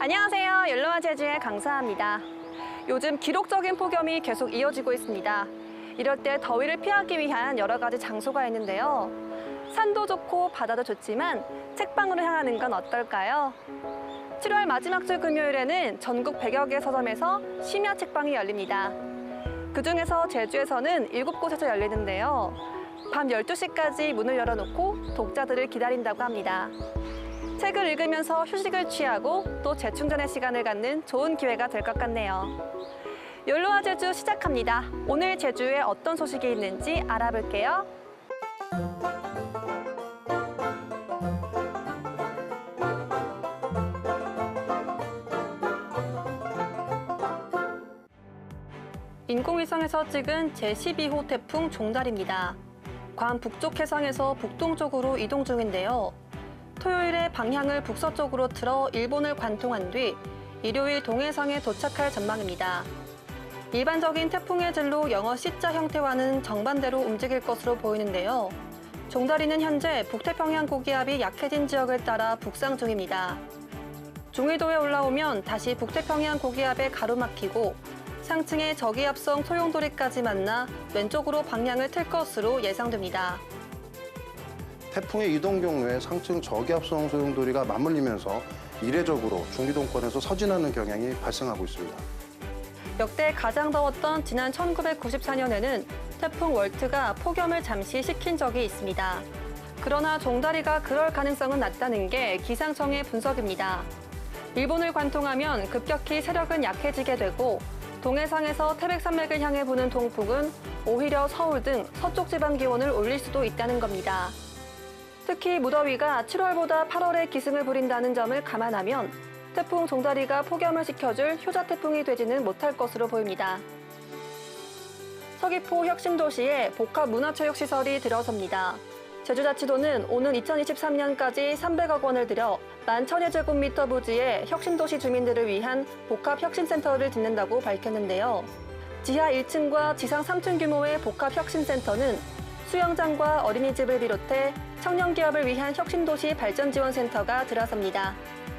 안녕하세요. 옐로와 제주의 강사입니다. 요즘 기록적인 폭염이 계속 이어지고 있습니다. 이럴 때 더위를 피하기 위한 여러 가지 장소가 있는데요. 산도 좋고 바다도 좋지만 책방으로 향하는 건 어떨까요? 7월 마지막 주 금요일에는 전국 100여 개 서점에서 심야 책방이 열립니다. 그중에서 제주에서는 7곳에서 열리는데요. 밤 12시까지 문을 열어놓고 독자들을 기다린다고 합니다. 책을 읽으면서 휴식을 취하고 또 재충전의 시간을 갖는 좋은 기회가 될 것 같네요. 옐로와 제주 시작합니다. 오늘 제주에 어떤 소식이 있는지 알아볼게요. 인공위성에서 찍은 제12호 태풍 종달입니다. 괌 북쪽 해상에서 북동쪽으로 이동 중인데요. 토요일에 방향을 북서쪽으로 틀어 일본을 관통한 뒤 일요일 동해상에 도착할 전망입니다. 일반적인 태풍의 진로 영어 C자 형태와는 정반대로 움직일 것으로 보이는데요. 종달이는 현재 북태평양 고기압이 약해진 지역을 따라 북상 중입니다. 중위도에 올라오면 다시 북태평양 고기압에 가로막히고 상층의 저기압성 소용돌이까지 만나 왼쪽으로 방향을 틀 것으로 예상됩니다. 태풍의 이동 경로에 상층 저기압성 소용돌이가 맞물리면서 이례적으로 중기동권에서 서진하는 경향이 발생하고 있습니다. 역대 가장 더웠던 지난 1994년에는 태풍 월트가 폭염을 잠시 식힌 적이 있습니다. 그러나 종달이가 그럴 가능성은 낮다는 게 기상청의 분석입니다. 일본을 관통하면 급격히 세력은 약해지게 되고 동해상에서 태백산맥을 향해 부는 동풍은 오히려 서울 등 서쪽 지방 기온을 올릴 수도 있다는 겁니다. 특히 무더위가 7월보다 8월에 기승을 부린다는 점을 감안하면 태풍 종달이가 폭염을 식혀줄 효자 태풍이 되지는 못할 것으로 보입니다. 서귀포 혁신도시에 복합문화체육시설이 들어섭니다. 제주자치도는 오는 2023년까지 300억 원을 들여 11,000제곱미터 부지의 혁신도시 주민들을 위한 복합혁신센터를 짓는다고 밝혔는데요. 지하 1층과 지상 3층 규모의 복합혁신센터는 수영장과 어린이집을 비롯해 청년기업을 위한 혁신도시 발전지원센터가 들어섭니다.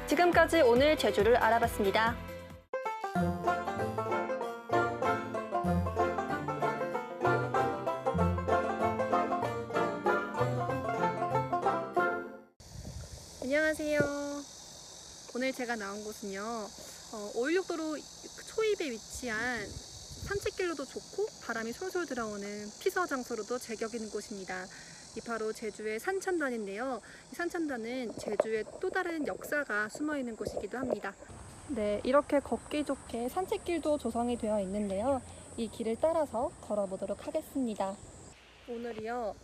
지금까지 오늘 제주를 알아봤습니다. 안녕하세요. 오늘 제가 나온 곳은요. 516도로 초입에 위치한 산책길로도 좋고 바람이 솔솔 들어오는 피서 장소로도 제격 있는 곳입니다. 이 바로 제주의 산천단인데요. 이 산천단은 제주의 또 다른 역사가 숨어 있는 곳이기도 합니다. 네, 이렇게 걷기 좋게 산책길도 조성이 되어 있는데요. 이 길을 따라서 걸어보도록 하겠습니다. 오늘이요.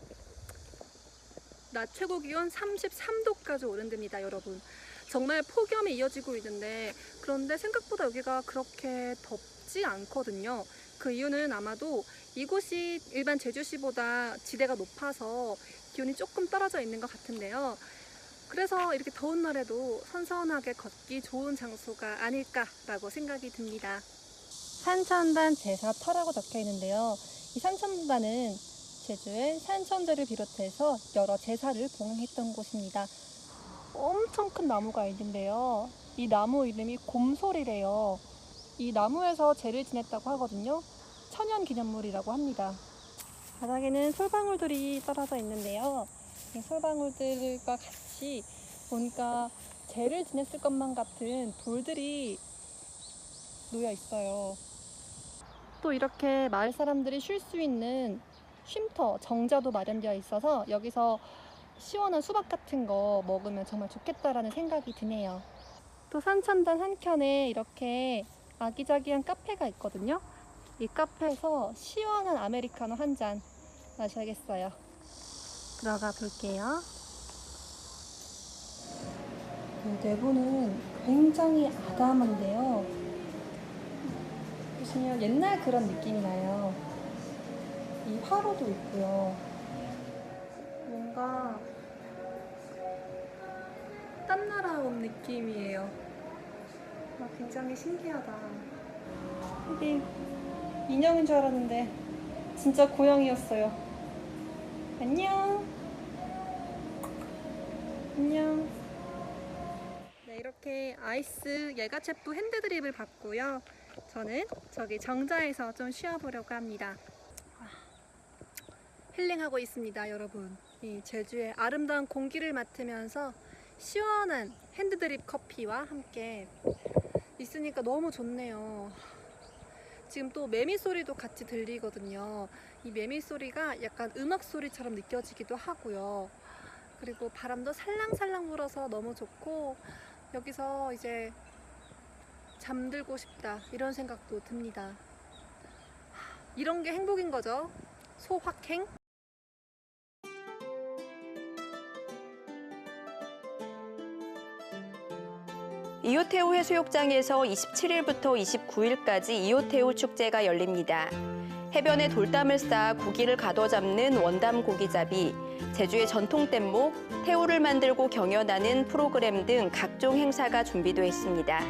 낮 최고 기온 33도까지 오른답니다, 여러분. 정말 폭염이 이어지고 있는데 그런데 생각보다 여기가 그렇게 덥지 않거든요. 그 이유는 아마도 이곳이 일반 제주시보다 지대가 높아서 기온이 조금 떨어져 있는 것 같은데요. 그래서 이렇게 더운 날에도 선선하게 걷기 좋은 장소가 아닐까라고 생각이 듭니다. 산천단 제사터라고 적혀 있는데요. 이 산천단은 제주의 산천제를 비롯해서 여러 제사를 봉행했던 곳입니다. 엄청 큰 나무가 있는데요. 이 나무 이름이 곰솔이래요. 이 나무에서 제를 지냈다고 하거든요. 천연기념물이라고 합니다. 바닥에는 솔방울들이 떨어져 있는데요. 이 솔방울들과 같이 보니까 제를 지냈을 것만 같은 돌들이 놓여 있어요. 또 이렇게 마을 사람들이 쉴 수 있는 쉼터, 정자도 마련되어 있어서 여기서 시원한 수박 같은 거 먹으면 정말 좋겠다라는 생각이 드네요. 또 산천단 한켠에 이렇게 아기자기한 카페가 있거든요. 이 카페에서 시원한 아메리카노 한 잔 마셔야겠어요. 들어가 볼게요. 내부는 굉장히 아담한데요. 보시면 옛날 그런 느낌이 나요. 이 화로도 있고요. 뭔가 딴 나라 온 느낌이에요. 굉장히 신기하다. 이게 인형인 줄 알았는데 진짜 고양이였어요. 안녕. 안녕. 이렇게 아이스 예가체프 핸드드립을 받고요. 저는 저기 정자에서 좀 쉬어보려고 합니다. 힐링하고 있습니다, 여러분. 이 제주의 아름다운 공기를 맡으면서 시원한 핸드드립 커피와 함께 있으니까 너무 좋네요. 지금 또 매미 소리도 같이 들리거든요. 이 매미 소리가 약간 음악 소리처럼 느껴지기도 하고요. 그리고 바람도 살랑살랑 불어서 너무 좋고, 여기서 이제 잠들고 싶다 이런 생각도 듭니다. 이런 게 행복인 거죠. 소확행. 이호태우 해수욕장에서 27일부터 29일까지 이호태우 축제가 열립니다. 해변에 돌담을 쌓아 고기를 가둬잡는 원담 고기잡이, 제주의 전통 뗏목, 태우를 만들고 경연하는 프로그램 등 각종 행사가 준비되어 있습니다.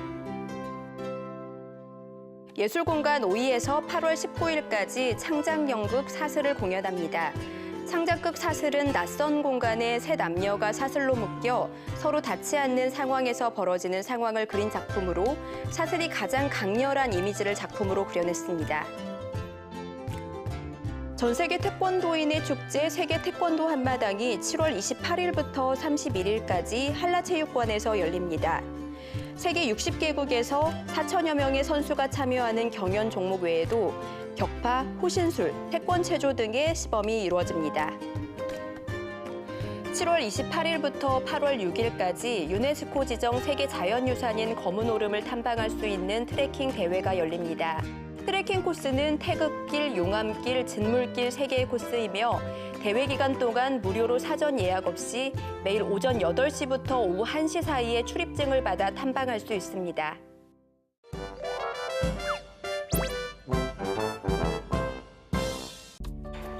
예술공간 5위에서 8월 19일까지 창작연극 사슬을 공연합니다. 창작극 사슬은 낯선 공간에 세 남녀가 사슬로 묶여 서로 닿지 않는 상황에서 벌어지는 상황을 그린 작품으로 사슬이 가장 강렬한 이미지를 작품으로 그려냈습니다. 전 세계 태권도인의 축제 세계 태권도 한마당이 7월 28일부터 31일까지 한라체육관에서 열립니다. 세계 60개국에서 4천여 명의 선수가 참여하는 경연 종목 외에도 격파, 호신술, 태권체조 등의 시범이 이루어집니다. 7월 28일부터 8월 6일까지 유네스코 지정 세계 자연유산인 검은 오름을 탐방할 수 있는 트레킹 대회가 열립니다. 트레킹 코스는 태극길, 용암길, 진물길 3개의 코스이며 대회 기간 동안 무료로 사전 예약 없이 매일 오전 8시부터 오후 1시 사이에 출입증을 받아 탐방할 수 있습니다.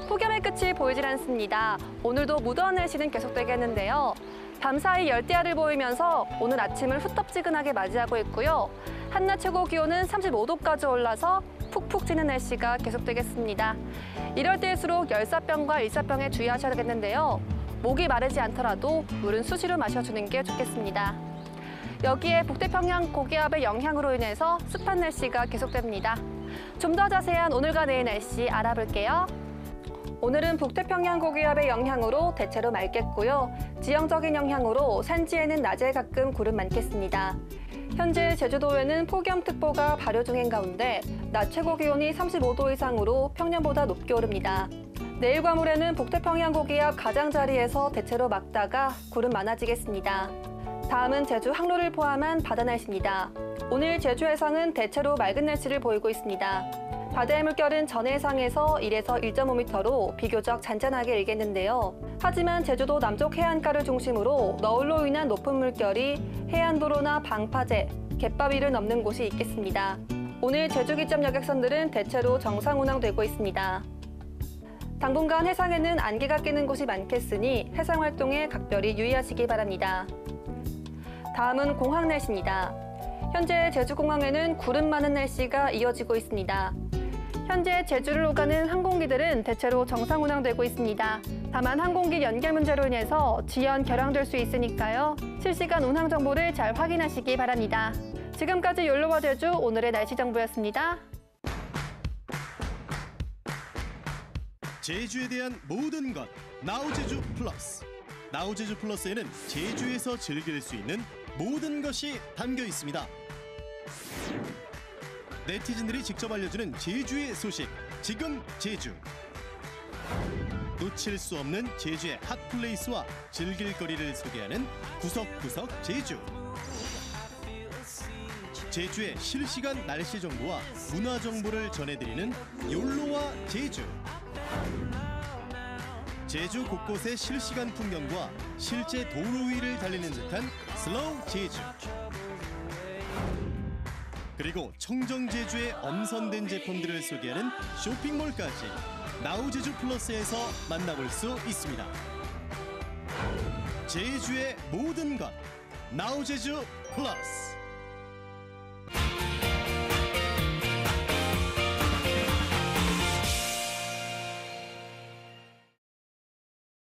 폭염의 끝이 보이질 않습니다. 오늘도 무더운 날씨는 계속되겠는데요. 밤사이 열대야를 보이면서 오늘 아침을 후텁지근하게 맞이하고 있고요. 한낮 최고 기온은 35도까지 올라서 푹푹 찌는 날씨가 계속되겠습니다. 이럴 때일수록 열사병과 일사병에 주의하셔야겠는데요. 목이 마르지 않더라도 물은 수시로 마셔주는 게 좋겠습니다. 여기에 북태평양 고기압의 영향으로 인해서 습한 날씨가 계속됩니다. 좀 더 자세한 오늘과 내일 날씨 알아볼게요. 오늘은 북태평양 고기압의 영향으로 대체로 맑겠고요. 지형적인 영향으로 산지에는 낮에 가끔 구름 많겠습니다. 현재 제주도에는 폭염특보가 발효 중인 가운데 낮 최고 기온이 35도 이상으로 평년보다 높게 오릅니다. 내일과 모레는 북태평양 고기압 가장자리에서 대체로 맑다가 구름 많아지겠습니다. 다음은 제주 항로를 포함한 바다 날씨입니다. 오늘 제주 해상은 대체로 맑은 날씨를 보이고 있습니다. 바다의 물결은 전 해상에서 1에서 1.5m로 비교적 잔잔하게 일겠는데요. 하지만 제주도 남쪽 해안가를 중심으로 너울로 인한 높은 물결이 해안도로나 방파제, 갯바 위를 넘는 곳이 있겠습니다. 오늘 제주 기점 여객선들은 대체로 정상 운항되고 있습니다. 당분간 해상에는 안개가 끼는 곳이 많겠으니 해상 활동에 각별히 유의하시기 바랍니다. 다음은 공항 날씨입니다. 현재 제주공항에는 구름 많은 날씨가 이어지고 있습니다. 현재 제주를 오가는 항공기들은 대체로 정상 운항되고 있습니다. 다만 항공기 연계 문제로 인해서 지연 결항될 수 있으니까요. 실시간 운항 정보를 잘 확인하시기 바랍니다. 지금까지 욜로와 제주 오늘의 날씨 정보였습니다. 제주에 대한 모든 것 나우제주 플러스. 나우제주 플러스에는 제주에서 즐길 수 있는 모든 것이 담겨 있습니다. 네티즌들이 직접 알려주는 제주의 소식, 지금 제주. 놓칠 수 없는 제주의 핫플레이스와 즐길 거리를 소개하는 구석구석 제주. 제주의 실시간 날씨 정보와 문화 정보를 전해드리는 욜로와 제주. 제주 곳곳의 실시간 풍경과 실제 도로 위를 달리는 듯한 슬로우 제주. 그리고 청정 제주의 엄선된 제품들을 소개하는 쇼핑몰까지 나우제주 플러스에서 만나볼 수 있습니다. 제주의 모든 것 나우제주 플러스.